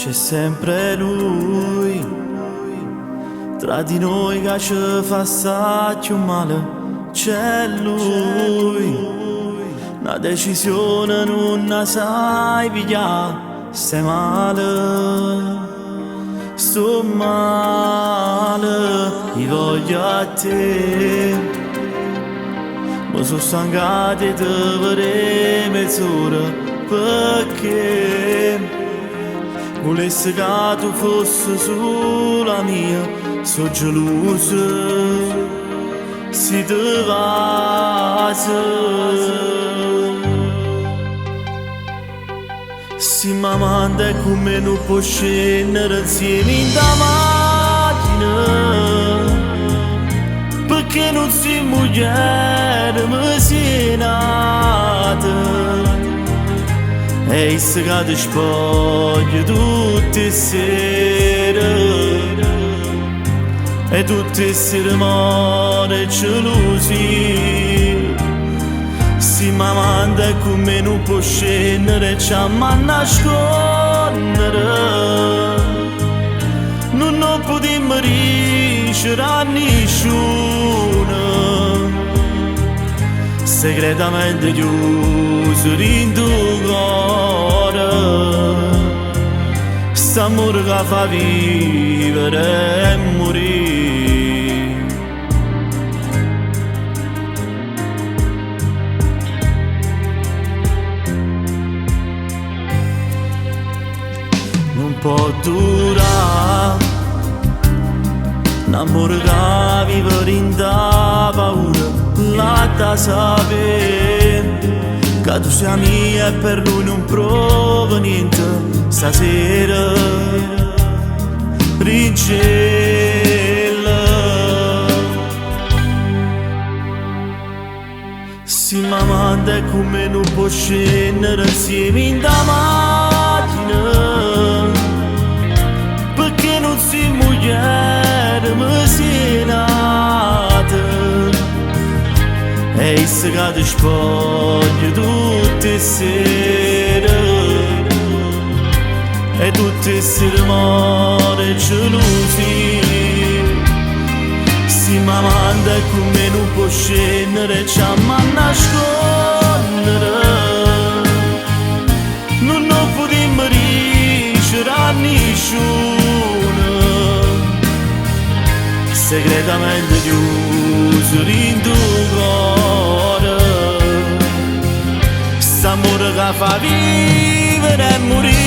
c'è sempre lui tra di noi che ci fa assai male. C'è lui, una decisione non la sai pigliare, stai male, sto male, io voglio a te. Mi sono stancato di vedere mezz'ora perché volessi che tu fossi sulla mia, sono geloso si te vas. Si mi manda come non può scendere insieme in da macchina, perché non si muore, mi si nata. E se che ti spogli tutte le sere, e tutte si rimane gelosi. Si mi manda come non può scendere, ci ama nascondere. Non potremmo riuscire a nessuno, segretamente chiuso in tuo cuore. St'amore che fa vivere e morire. Non può durare un amore che vive in da paura, lascia sapere che tu sei mia e per lui non prova niente. Stasera rincella, si mi manda come non può scendere insieme in da macchina, perché non si muore, mi si nata. E se che ti spogli tutte le sere, e tutte si rimane gelosi. Si mi manda come non può scendere, ci ama nascondere. Non potremmo riuscire a nessuno, segretamente chiuso in tuo cuore. St'amore che fa vivere e morire.